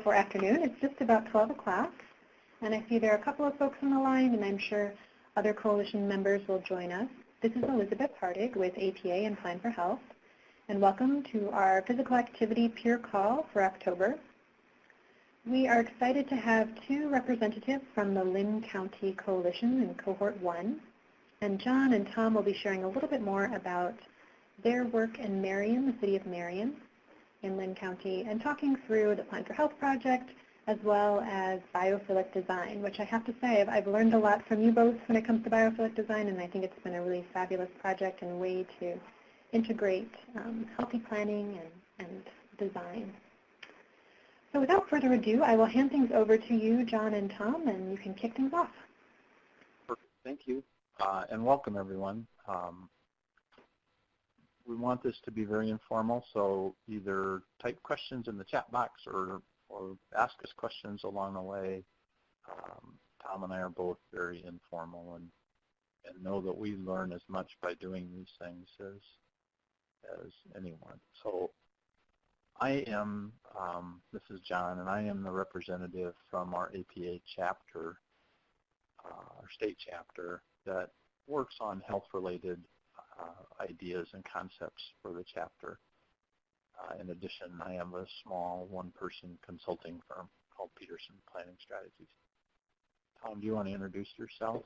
or afternoon, it's just about 12 o'clock. And I see there are a couple of folks on the line, and I'm sure other coalition members will join us. This is Elizabeth Hardig with APA and Plan4Health, and welcome to our physical activity peer call for October. We are excited to have two representatives from the Linn County Coalition in Cohort 1, and John and Tom will be sharing a little bit more about their work in Marion, the city of Marion, in Linn County, and talking through the Plan4Health project, as well as biophilic design, which I have to say, I've learned a lot from you both when it comes to biophilic design, and I think it's been a really fabulous project and a way to integrate healthy planning and design. So without further ado, I will hand things over to you, John and Tom, and you can kick things off. Perfect. Thank you, and welcome everyone. We want this to be very informal, so either type questions in the chat box or ask us questions along the way. Tom and I are both very informal and know that we learn as much by doing these things as anyone. So I am, this is John, and I am the representative from our APA chapter, our state chapter, that works on health-related ideas and concepts for the chapter. In addition, I have a small one-person consulting firm called Peterson Planning Strategies. Tom, do you want to introduce yourself?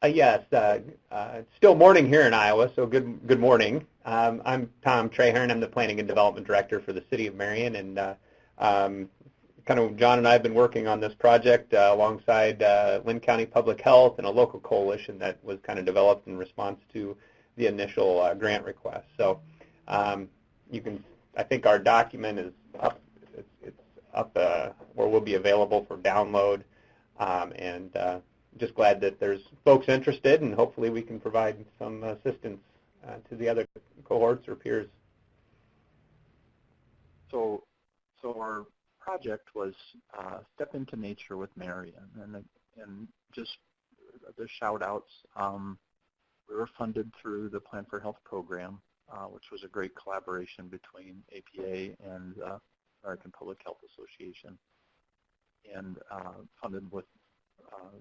Yes, it's still morning here in Iowa, so good morning. I'm Tom Trahern. I'm the Planning and Development Director for the City of Marion, and kind of John and I have been working on this project alongside Linn County Public Health and a local coalition that was kind of developed in response to the initial grant request. So you can, I think our document is up, it's up where we'll be available for download, and just glad that there's folks interested, and hopefully we can provide some assistance to the other cohorts or peers. So our project was Step into Nature with Marion, and just the shout outs, we were funded through the Plan4Health program, which was a great collaboration between APA and American Public Health Association, and funded with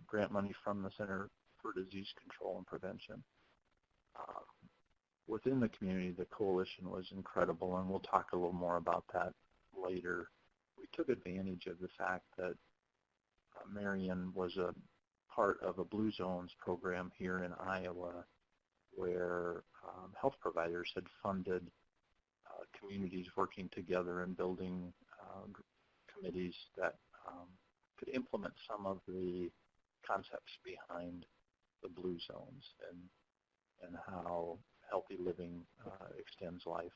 grant money from the Center for Disease Control and Prevention. Within the community, the coalition was incredible, and we'll talk a little more about that later. We took advantage of the fact that Marion was a part of a Blue Zones program here in Iowa, where health providers had funded communities working together and building committees that could implement some of the concepts behind the Blue Zones and how healthy living extends life.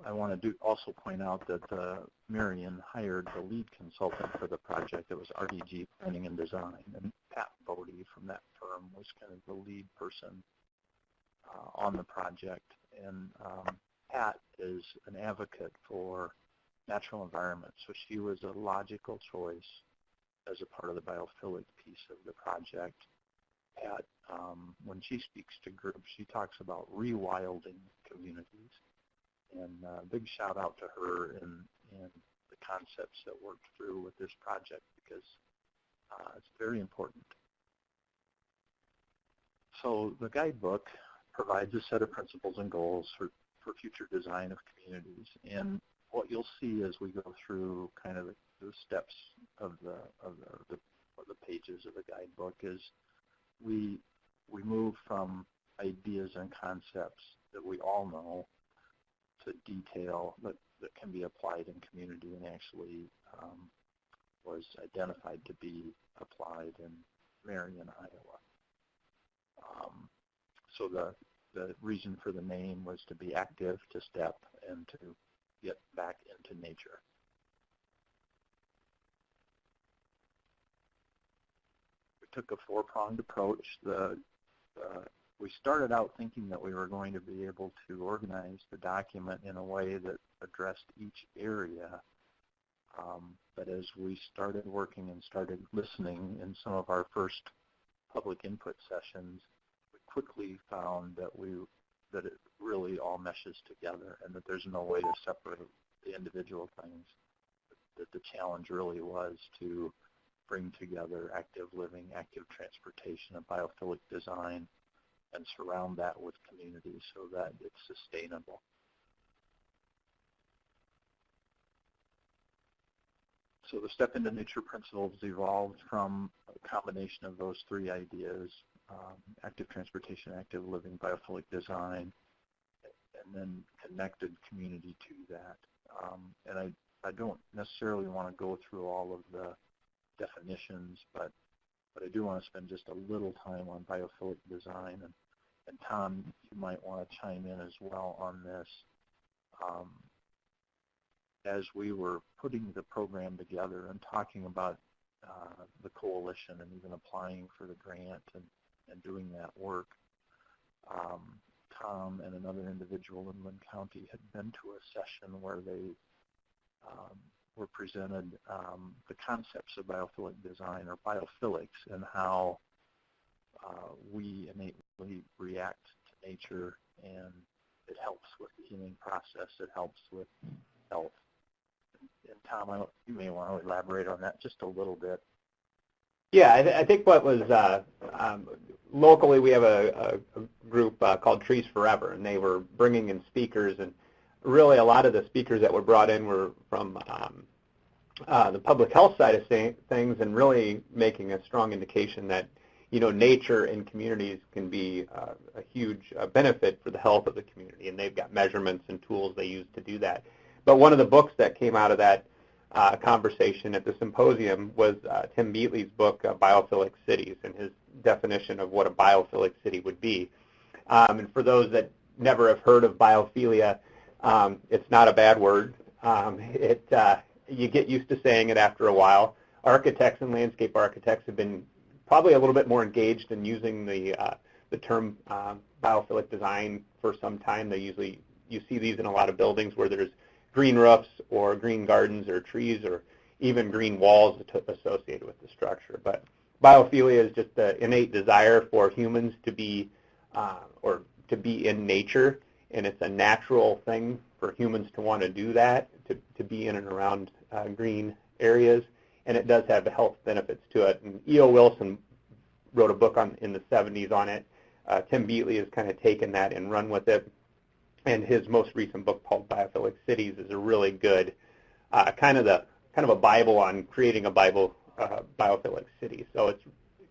I want to also point out that Marion hired the lead consultant for the project. It was RDG Planning and Design, and Pat Bodie from that firm was kind of the lead person on the project. And Pat is an advocate for natural environment, so she was a logical choice as a part of the biophilic piece of the project. Pat, when she speaks to groups, she talks about rewilding communities. And big shout out to her and the concepts that worked through with this project, because it's very important. So the guidebook provides a set of principles and goals for future design of communities. And what you'll see as we go through kind of the steps of the pages of the guidebook is we move from ideas and concepts that we all know to detail that can be applied in community and actually was identified to be applied in Marion, Iowa. So the reason for the name was to be active, to step, and to get back into nature. We took a four-pronged approach. We started out thinking that we were going to be able to organize the document in a way that addressed each area. But as we started working and started listening in some of our first public input sessions, we quickly found that it really all meshes together and that there's no way to separate the individual things. That the challenge really was to bring together active living, active transportation, and biophilic design, and surround that with community so that it's sustainable. So the Step into Nature principles evolved from a combination of those three ideas, active transportation, active living, biophilic design, and then connected community to that. And I don't necessarily want to go through all of the definitions, but I do want to spend just a little time on biophilic design. And Tom, you might want to chime in as well on this. As we were putting the program together and talking about the coalition and even applying for the grant and doing that work, Tom and another individual in Lynn County had been to a session where they were presented the concepts of biophilic design, or biophilics, and how we innately react to nature, and it helps with the healing process. It helps with health. And Tom, you may want to elaborate on that just a little bit. Yeah, I think what was locally, we have a group called Trees Forever, and they were bringing in speakers, and really a lot of the speakers that were brought in were from the public health side of things, and really making a strong indication that, you know, nature and communities can be a huge benefit for the health of the community, and they've got measurements and tools they use to do that. But one of the books that came out of that conversation at the symposium was Tim Beatley's book, Biophilic Cities, and his definition of what a biophilic city would be. And for those that never have heard of biophilia, it's not a bad word. You get used to saying it after a while. Architects and landscape architects have been probably a little bit more engaged in using the term biophilic design for some time. You see these in a lot of buildings where there's green roofs or green gardens or trees or even green walls associated with the structure. But biophilia is just the innate desire for humans to be in nature, and it's a natural thing for humans to want to do that, to be in and around green areas, and it does have health benefits to it. And E.O. Wilson wrote a book in the 70s on it. Tim Beatley has kind of taken that and run with it. And his most recent book called Biophilic Cities is a really good kind of a Bible on creating a biophilic city. So if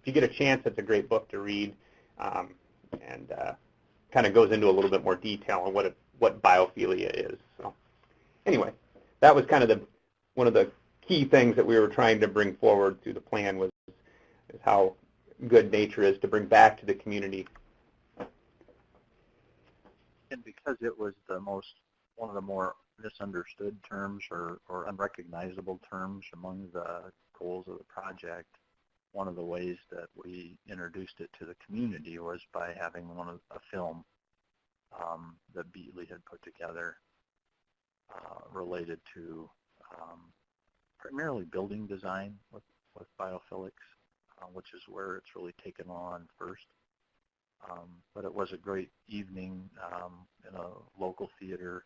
you get a chance, it's a great book to read, and kind of goes into a little bit more detail on what biophilia is. So anyway, that was kind of one of the key things that we were trying to bring forward through the plan is how good nature is to bring back to the community. And because it was one of the more misunderstood terms or unrecognizable terms among the goals of the project, one of the ways that we introduced it to the community was by having a film that Beatley had put together related to primarily building design with biophilics, which is where it's really taken on first. But it was a great evening in a local theater,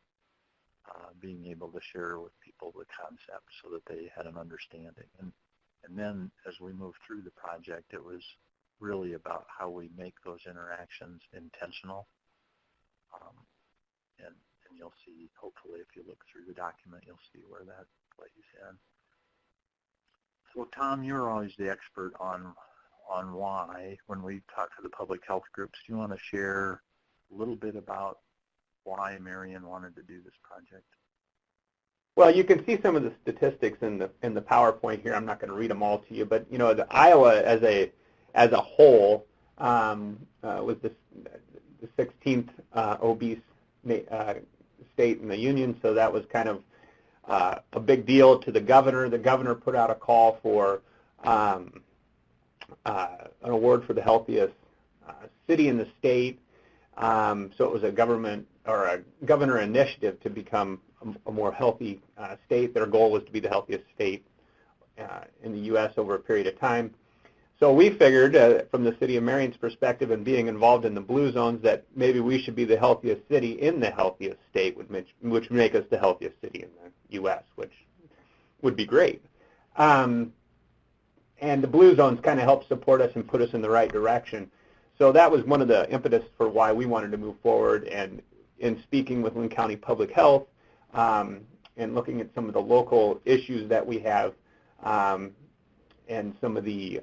being able to share with people the concept so that they had an understanding. And then as we moved through the project, it was really about how we make those interactions intentional. And you'll see, hopefully, if you look through the document, you'll see where that plays in. So Tom, you're always the expert on why, when we talk to the public health groups. Do you want to share a little bit about why Marion wanted to do this project? Well, you can see some of the statistics in the PowerPoint here. I'm not going to read them all to you, but you know, the Iowa as a whole was the 16th obese state in the union, so that was kind of a big deal to the governor. The governor put out a call for an award for the healthiest city in the state. So it was a governor initiative to become a more healthy state. Their goal was to be the healthiest state in the U.S. over a period of time. So we figured, from the city of Marion's perspective and being involved in the blue zones, that maybe we should be the healthiest city in the healthiest state, which would make us the healthiest city U.S., which would be great. And the Blue Zones kind of help support us and put us in the right direction. So that was one of the impetus for why we wanted to move forward. And in speaking with Linn County Public Health and looking at some of the local issues that we have, and some of the,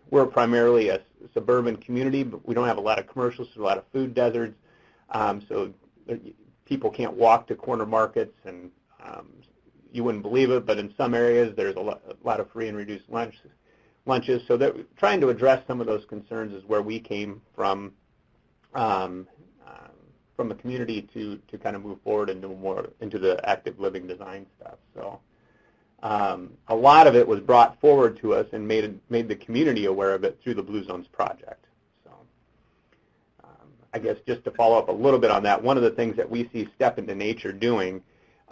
we're primarily a suburban community, but we don't have a lot of commercials, so a lot of food deserts. So people can't walk to corner markets, and you wouldn't believe it, but in some areas there's a lot of free and reduced lunches. So that trying to address some of those concerns is where we came from a community to kind of move forward and do more into the active living design stuff. So a lot of it was brought forward to us and made the community aware of it through the Blue Zones project. So I guess just to follow up a little bit on that, one of the things that we see Step Into Nature doing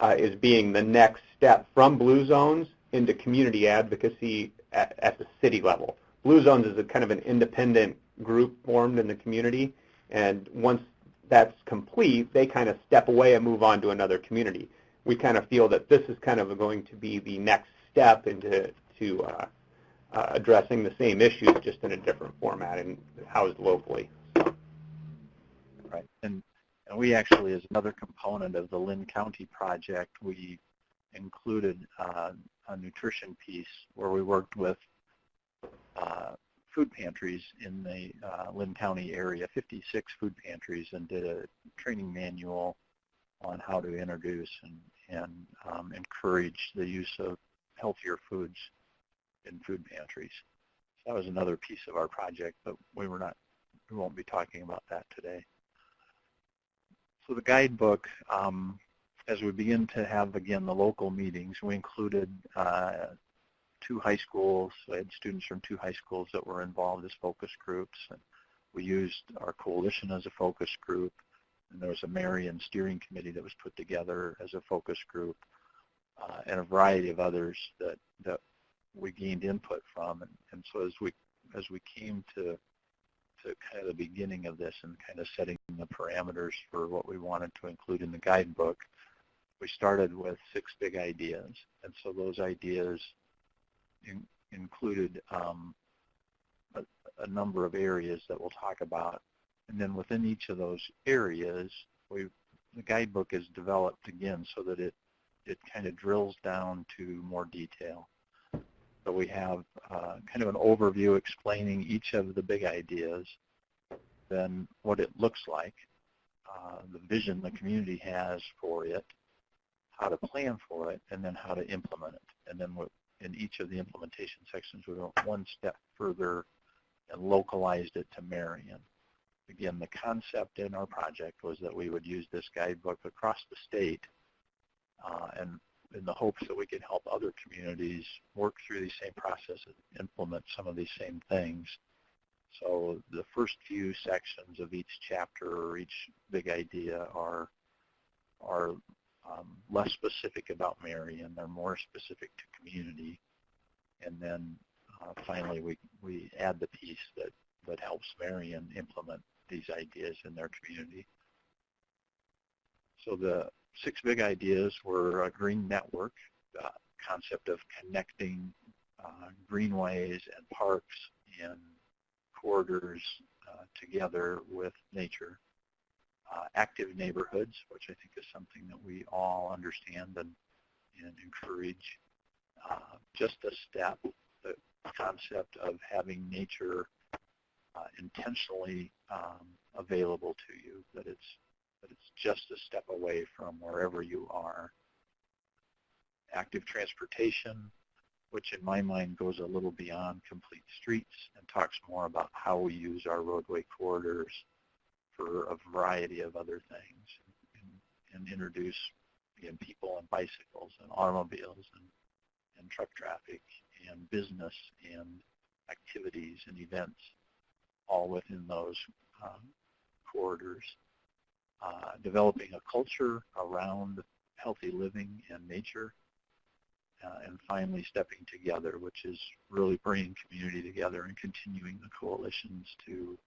is being the next step from Blue Zones into community advocacy at the city level. Blue Zones is a kind of an independent group formed in the community, and once that's complete, they kind of step away and move on to another community. We kind of feel that this is kind of going to be the next step into addressing the same issues, just in a different format and housed locally. So. Right, and we actually, as another component of the Linn County project, we included a nutrition piece where we worked with food pantries in the Linn County area, 56 food pantries, and did a training manual on how to introduce and encourage the use of healthier foods in food pantries. So that was another piece of our project, but we won't be talking about that today. So the guidebook, as we begin to have, again, the local meetings, we included 2 high schools. So I had students from 2 high schools that were involved as focus groups. And we used our coalition as a focus group. And there was a Marion steering committee that was put together as a focus group, and a variety of others that we gained input from. And so as we came to kind of the beginning of this and kind of setting the parameters for what we wanted to include in the guidebook, we started with 6 big ideas. And so those ideas included a number of areas that we'll talk about. And then within each of those areas, the guidebook is developed again so that it kind of drills down to more detail. So we have kind of an overview explaining each of the big ideas, then what it looks like, the vision the community has for it, how to plan for it, and then how to implement it. And then in each of the implementation sections, we went one step further and localized it to Marion. Again, the concept in our project was that we would use this guidebook across the state and in the hopes that we could help other communities work through these same processes, implement some of these same things. So the first few sections of each chapter or each big idea are less specific about Marion. They're more specific to community. And then finally we add the piece that helps Marion implement these ideas in their community. So the 6 big ideas were a green network, concept of connecting greenways and parks and corridors together with nature. Active neighborhoods, which I think is something that we all understand and encourage. Just a step, the concept of having nature intentionally available to you, that it's just a step away from wherever you are. Active transportation, which in my mind goes a little beyond complete streets and talks more about how we use our roadway corridors for a variety of other things, and introduce, again, people and bicycles and automobiles and truck traffic and business and activities and events all within those corridors. Developing a culture around healthy living and nature. And finally, stepping together, which is really bringing community together and continuing the coalitions to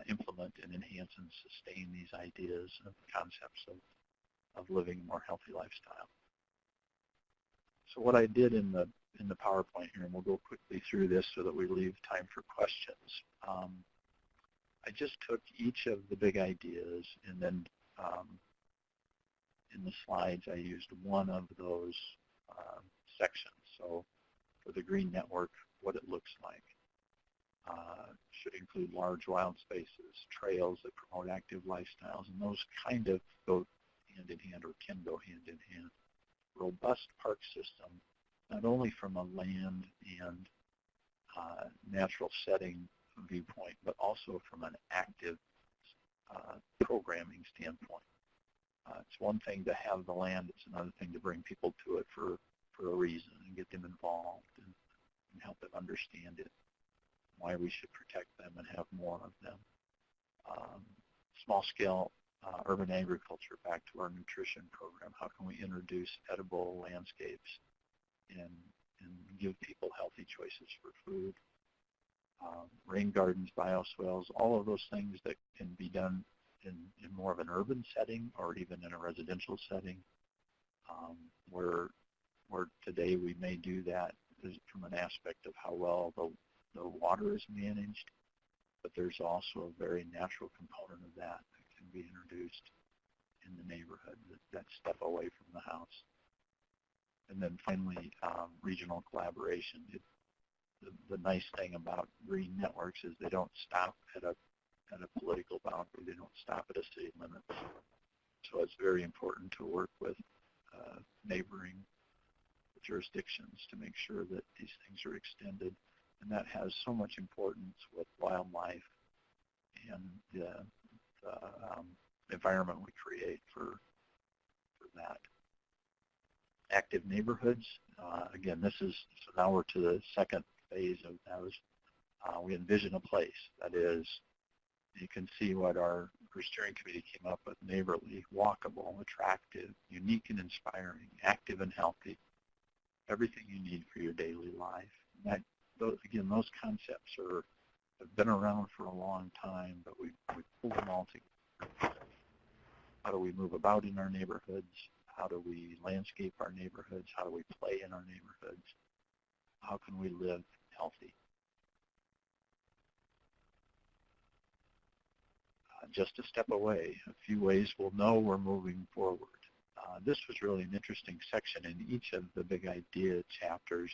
implement and enhance and sustain these ideas and concepts of living a more healthy lifestyle. So what I did in the PowerPoint here, and we'll go quickly through this so that we leave time for questions. I just took each of the big ideas, and then in the slides I used one of those sections. So for the green network, what it looks like. Should include large wild spaces, trails that promote active lifestyles, and those kind of go hand in hand or can go hand in hand. Robust park system, not only from a land and natural setting viewpoint, but also from an active programming standpoint. It's one thing to have the land, it's another thing to bring people to it for a reason and get them involved and help them understand it, why we should protect them and have more of them. Small-scale urban agriculture, back to our nutrition program. How can we introduce edible landscapes and give people healthy choices for food? Rain gardens, bioswales, all of those things that can be done in more of an urban setting or even in a residential setting, where today we may do that from an aspect of how well the water is managed, but there's also a very natural component of that can be introduced in the neighborhood, that step away from the house. And then finally, regional collaboration. The nice thing about green networks is they don't stop at a political boundary. They don't stop at a city limit. So it's very important to work with neighboring jurisdictions to make sure that these things are extended. And that has so much importance with wildlife and the environment we create for that. Active neighborhoods, again, so now we're to the second phase of those. We envision a place that is, you can see what our steering committee came up with: neighborly, walkable, attractive, unique and inspiring, active and healthy, everything you need for your daily life. And those concepts have been around for a long time, but we pulled them all together. How do we move about in our neighborhoods? How do we landscape our neighborhoods? How do we play in our neighborhoods? How can we live healthy? Just a step away, a few ways we'll know we're moving forward. This was really an interesting section in each of the big idea chapters,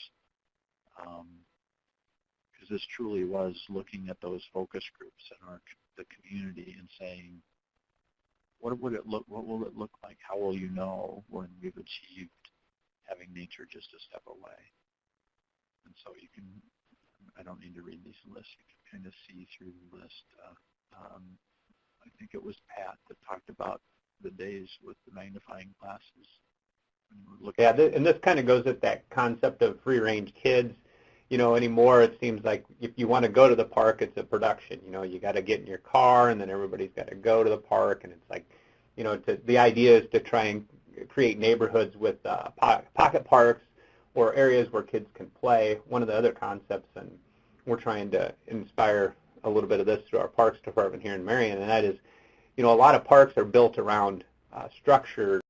because this truly was looking at those focus groups in the community and saying, what will it look like? How will you know when we've achieved having nature just a step away? And so you can, I don't need to read these lists, you can kind of see through the list. I think it was Pat that talked about the days with the magnifying glasses. Yeah, and this kind of goes at that concept of free-range kids. Anymore it seems like if you want to go to the park, it's a production. You got to get in your car, and then everybody's got to go to the park, and it's like, the idea is to try and create neighborhoods with pocket parks or areas where kids can play. One of the other concepts, and we're trying to inspire a little bit of this through our Parks Department here in Marion, and that is, a lot of parks are built around structured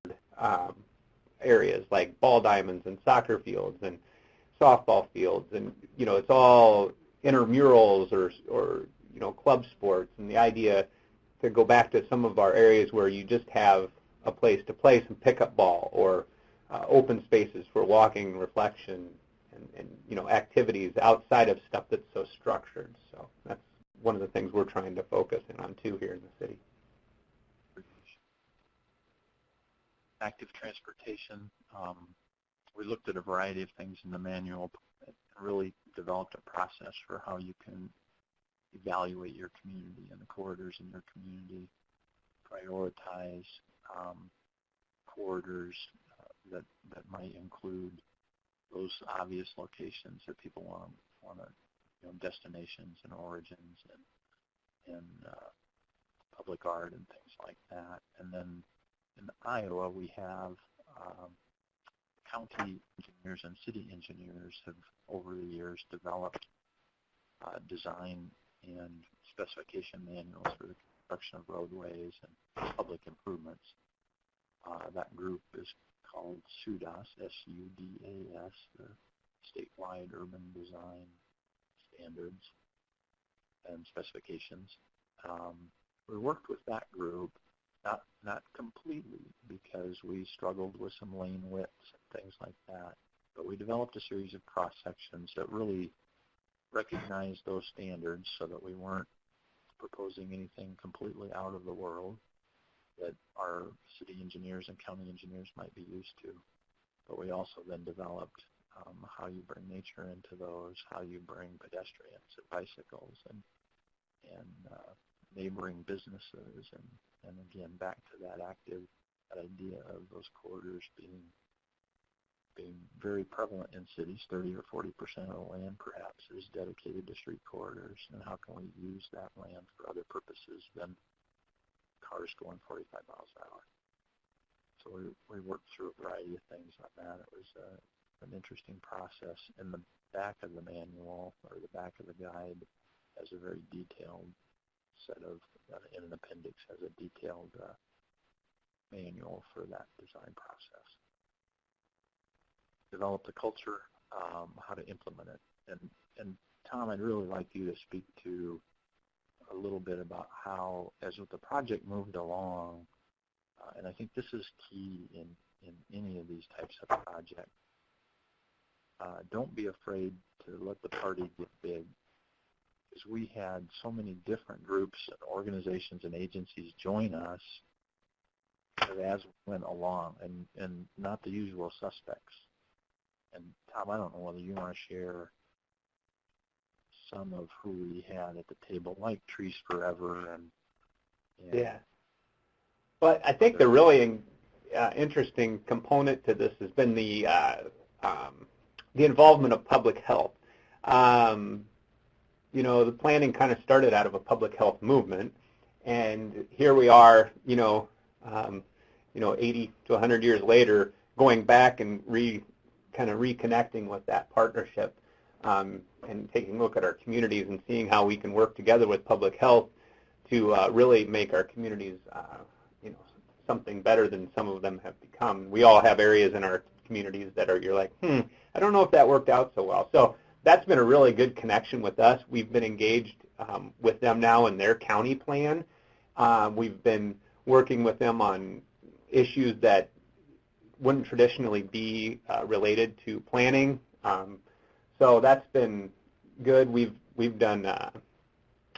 areas like ball diamonds and soccer fields and softball fields, and it's all intramurals or club sports, and the idea to go back to some of our areas where you just have a place to play some pickup ball or open spaces for walking, reflection, and activities outside of stuff that's so structured. So that's one of the things we're trying to focus in on too here in the city. Active transportation. We looked at a variety of things in the manual and really developed a process for how you can evaluate your community and the corridors in your community, prioritize corridors that might include those obvious locations that people want to, destinations and origins and public art and things like that. And then in Iowa, we have county engineers and city engineers have over the years developed design and specification manuals for the construction of roadways and public improvements. That group is called called SUDAS, S-U-D-A-S, the Statewide Urban Design Standards and Specifications. We worked with that group, not completely, because we struggled with some lane widths and things like that, but we developed a series of cross-sections that really recognized those standards so that we weren't proposing anything completely out of the world that our city engineers and county engineers might be used to. But we also then developed how you bring nature into those, how you bring pedestrians and bicycles and neighboring businesses, and again back to that idea of those corridors being very prevalent in cities. 30 or 40% of the land perhaps is dedicated to street corridors, and how can we use that land for other purposes than cars going 45 miles an hour? So we worked through a variety of things on that. It was an interesting process. In the back of the manual, or the back of the guide, has a very detailed set of, in an appendix, has a detailed manual for that design process. Developed a culture, how to implement it. And Tom, I'd really like you to speak to a little bit about how, as the project moved along, and I think this is key in any of these types of projects, don't be afraid to let the party get big. Because we had so many different groups and organizations and agencies join us as we went along, and not the usual suspects. And Tom, I don't know whether you want to share some of who we had at the table, like Trees Forever and yeah. Well, I think the really interesting component to this has been the involvement of public health. You know, the planning kind of started out of a public health movement, and here we are, 80 to 100 years later, going back and kind of reconnecting with that partnership, and taking a look at our communities and seeing how we can work together with public health to really make our communities, something better than some of them have become. We all have areas in our communities that you're like, I don't know if that worked out so well. So that's been a really good connection with us. We've been engaged with them now in their county plan. We've been working with them on issues that wouldn't traditionally be related to planning. So that's been good. We've done,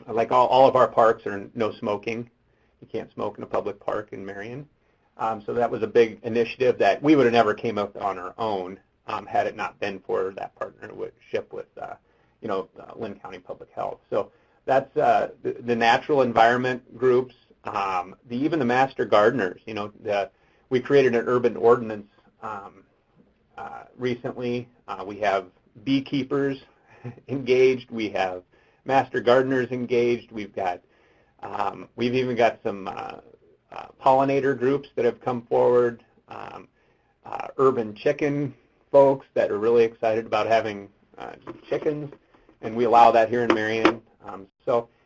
like all of our parks are no smoking. You can't smoke in a public park in Marion. So that was a big initiative that we would have never came up on our own had it not been for that partnership with, Lynn County Public Health. So that's the natural environment groups, even the master gardeners. We created an urban ordinance recently. We have beekeepers engaged. We have master gardeners engaged. We've even got some pollinator groups that have come forward, urban chicken folks that are really excited about having chickens, and we allow that here in Marion.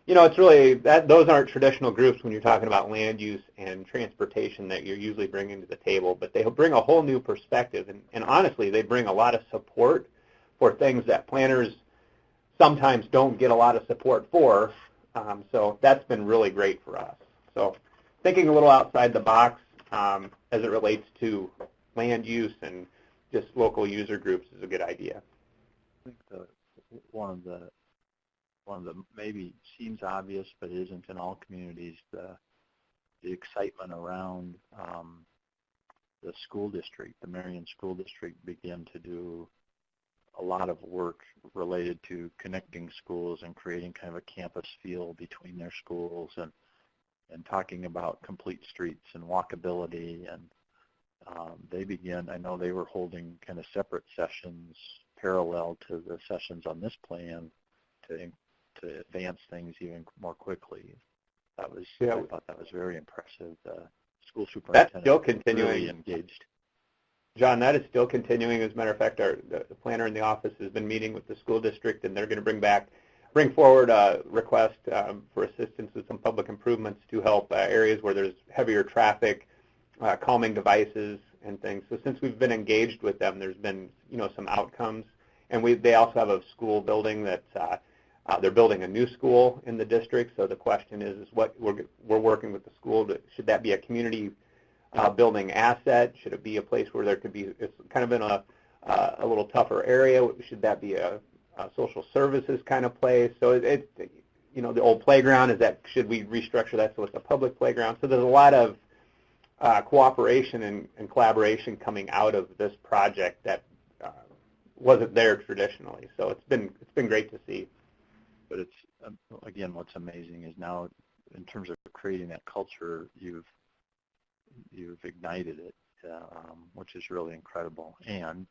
It's really those aren't traditional groups when you're talking about land use and transportation that you're usually bringing to the table, but they bring a whole new perspective, and honestly, they bring a lot of support for things that planners sometimes don't get a lot of support for. So that's been really great for us. So thinking a little outside the box as it relates to land use and just local user groups is a good idea. I think one of the maybe seems obvious but isn't in all communities, the excitement around the school district. The Marion School District began to do a lot of work related to connecting schools and creating kind of a campus feel between their schools, and talking about complete streets and walkability. And I know they were holding kind of separate sessions parallel to the sessions on this plan to advance things even more quickly. I thought that was very impressive. The school superintendent That's still continuing. Really engaged. John, that is still continuing. As a matter of fact, the planner in the office has been meeting with the school district, and they're going to bring forward a request for assistance with some public improvements to help areas where there's heavier traffic, calming devices, and things. So since we've been engaged with them, there's been some outcomes, and they also have a school building that they're building a new school in the district. So the question is what we're working with the school. Should that be a community building asset? Should it be a place where there could be? It's kind of in a little tougher area. Should that be a social services kind of place? So the old playground, should we restructure that so it's a public playground? So there's a lot of cooperation and collaboration coming out of this project that wasn't there traditionally. So it's been great to see. But it's again, what's amazing is now, in terms of creating that culture, you've ignited it, which is really incredible, and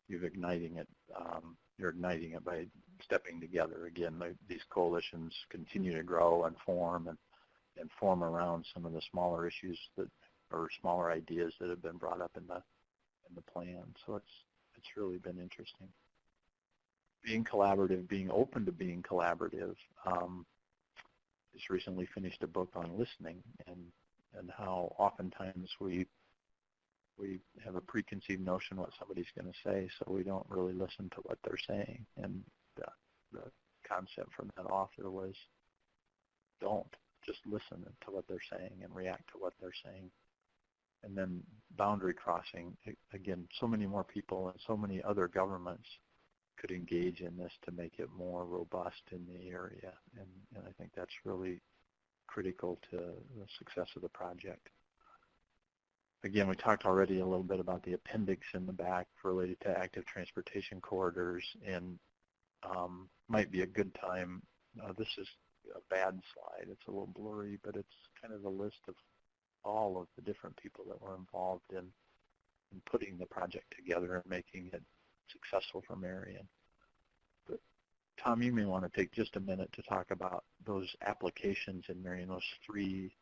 you're igniting it by stepping together. Again, these coalitions continue to grow and form around some of the smaller issues or smaller ideas that have been brought up in the plan. So it's really been interesting. Being collaborative, being open to being collaborative. Just recently finished a book on listening and how oftentimes we have a preconceived notion what somebody's going to say, so we don't really listen to what they're saying. And the concept from that author was, don't. Just listen to what they're saying and react to what they're saying. And then boundary crossing, again, so many more people and so many other governments could engage in this to make it more robust in the area. And I think that's really critical to the success of the project. Again, we talked already a little bit about the appendix in the back related to active transportation corridors, and might be a good time. This is a bad slide. It's a little blurry, but it's kind of a list of all of the different people that were involved in putting the project together and making it successful for Marion. But Tom, you may want to take just a minute to talk about those applications in Marion, those 3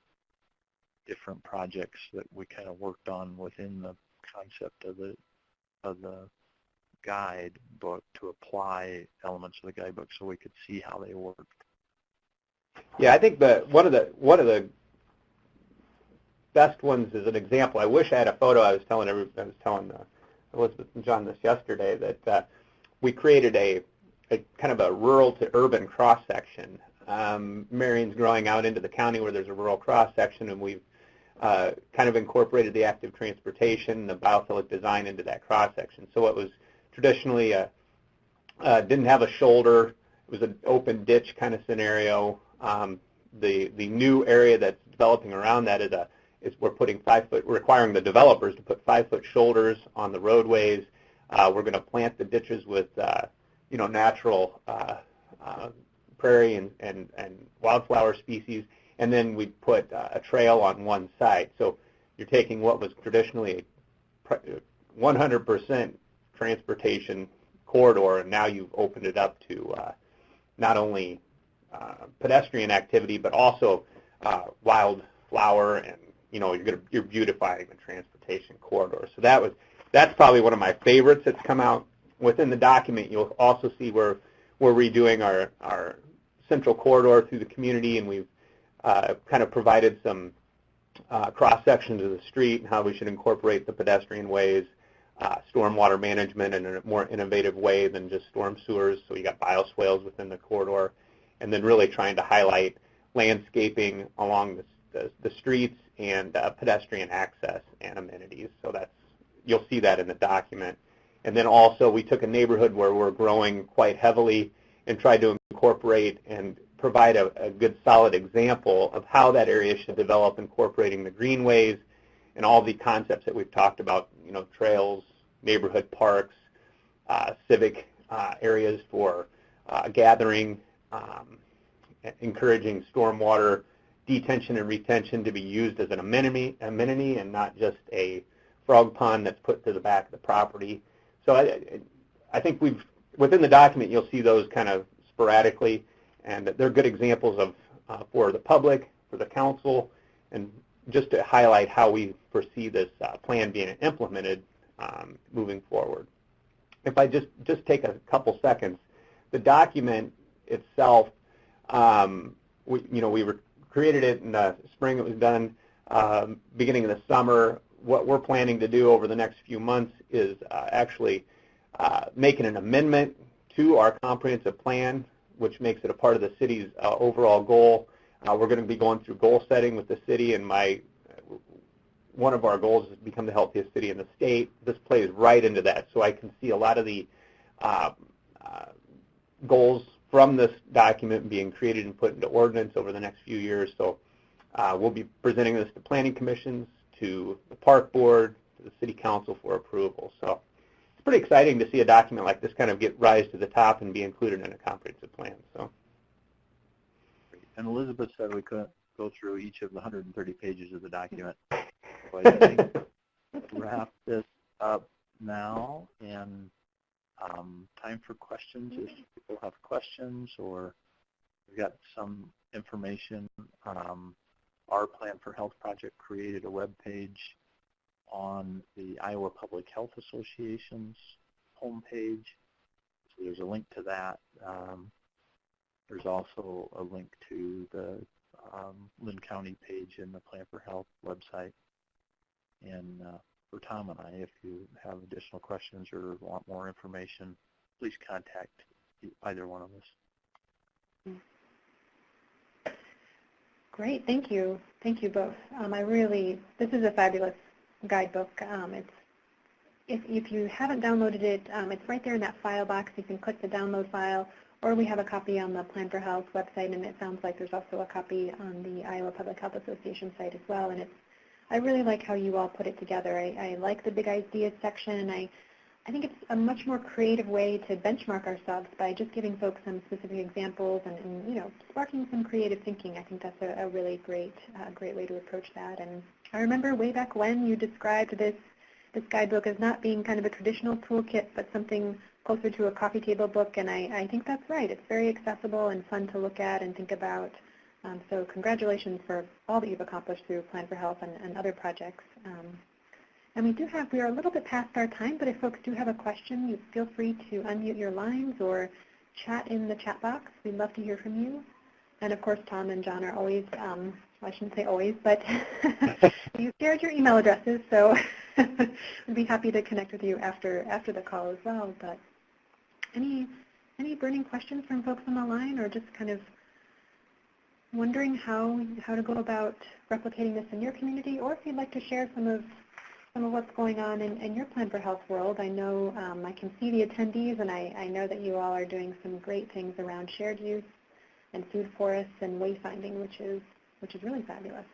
different projects that we kind of worked on within the concept of the guide book to apply elements of the guidebook so we could see how they worked. Yeah, I think one of the best ones is an example. I wish I had a photo. I was telling Elizabeth and John this yesterday that we created a kind of a rural to urban cross section. Marion's growing out into the county where there's a rural cross section, and we've kind of incorporated the active transportation, the biophilic design into that cross section. So it was traditionally didn't have a shoulder. It was an open ditch kind of scenario. The new area that's developing around that is we're putting requiring the developers to put 5-foot shoulders on the roadways. We're going to plant the ditches with natural prairie and wildflower species, and then we put a trail on one side. So you're taking what was traditionally 100% transportation corridor, and now you've opened it up to not only pedestrian activity, but also wildflower, and you're beautifying the transportation corridor. So that's probably one of my favorites that's come out within the document. You'll also see we're redoing our central corridor through the community, and we've kind of provided some cross sections of the street and how we should incorporate the pedestrian ways, stormwater management in a more innovative way than just storm sewers. So you got bioswales within the corridor, and then really trying to highlight landscaping along the streets and pedestrian access and amenities. So you'll see that in the document. And then also we took a neighborhood where we're growing quite heavily and tried to incorporate and provide a good solid example of how that area should develop, incorporating the greenways and all the concepts that we've talked about, trails, neighborhood parks, civic areas for gathering, encouraging stormwater detention and retention to be used as an amenity and not just a frog pond that's put to the back of the property. So I think within the document you'll see those kind of sporadically, and they're good examples of for the public, for the council, and just to highlight how we foresee this plan being implemented moving forward. If I just take a couple seconds, the document itself, we created it in the spring. It was done beginning of the summer. what we're planning to do over the next few months is actually making an amendment to our comprehensive plan, which makes it a part of the city's overall goal. We're going to be going through goal setting with the city, and one of our goals is to become the healthiest city in the state. This plays right into that, so I can see a lot of the goals from this document being created and put into ordinance over the next few years. So we'll be presenting this to planning commissions, to the park board, to the city council for approval. So it's pretty exciting to see a document like this kind of rise to the top and be included in a comprehensive plan. So. And Elizabeth said we couldn't go through each of the 130 pages of the document. So I think we'll wrap this up now, and time for questions. If people have questions or we've got some information, our Plan4Health project created a web page on the Iowa Public Health Association's homepage. So there's a link to that. There's also a link to the Lynn County page in the Plan4Health website. And for Tom and I, if you have additional questions or want more information, please contact either one of us. Great, thank you. Thank you both. This is a fabulous guidebook. If you haven't downloaded it, it's right there in that file box. You can click the download file, or we have a copy on the Plan4Health website, and it sounds like there's also a copy on the Iowa Public Health Association site as well. And I really like how you all put it together. I like the big ideas section, and I think it's a much more creative way to benchmark ourselves by just giving folks some specific examples and sparking some creative thinking. I think that's a really great way to approach that. And I remember way back when you described this guidebook as not being kind of a traditional toolkit, but something closer to a coffee table book, and I think that's right. It's very accessible and fun to look at and think about. So congratulations for all that you've accomplished through Plan4Health and other projects. And we are a little bit past our time, but if folks do have a question, you feel free to unmute your lines or chat in the chat box. We'd love to hear from you. And of course, Tom and John are always, I shouldn't say always, but you shared your email addresses, so we'd be happy to connect with you after the call as well. But any burning questions from folks on the line, or just kind of wondering how to go about replicating this in your community, or if you'd like to share some of what's going on in your Plan4Health world. I know I can see the attendees, and I know that you all are doing some great things around shared use and food forests and wayfinding, which is really fabulous.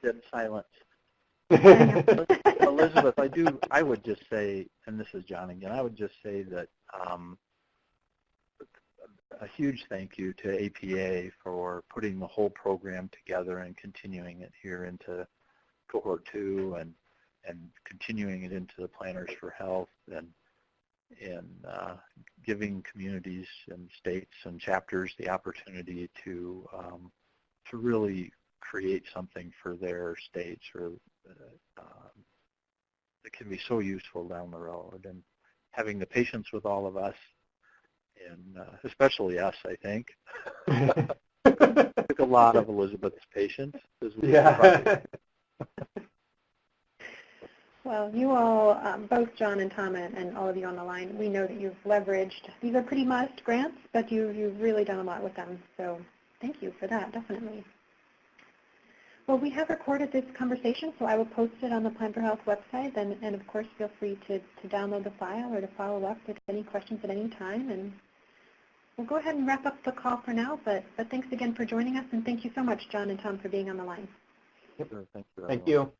Dead silence. Elizabeth, I would just say, and this is John again, I would just say that a huge thank you to APA for putting the whole program together and continuing it here into cohort 2 and continuing it into the Planners for Health and giving communities and states and chapters the opportunity to really create something for their states or that can be so useful down the road, and having the patience with all of us, and especially us, I think. Took a lot of Elizabeth's patience. Yeah. Well, you all, both John and Tom and all of you on the line, we know that you've leveraged, these are pretty modest grants, but you've really done a lot with them. So thank you for that, definitely. Well, we have recorded this conversation, so I will post it on the Plan4Health website, and of course feel free to download the file or to follow up with any questions at any time. And we'll go ahead and wrap up the call for now, but thanks again for joining us, and thank you so much, John and Tom, for being on the line. Sure, thank you. Thank you.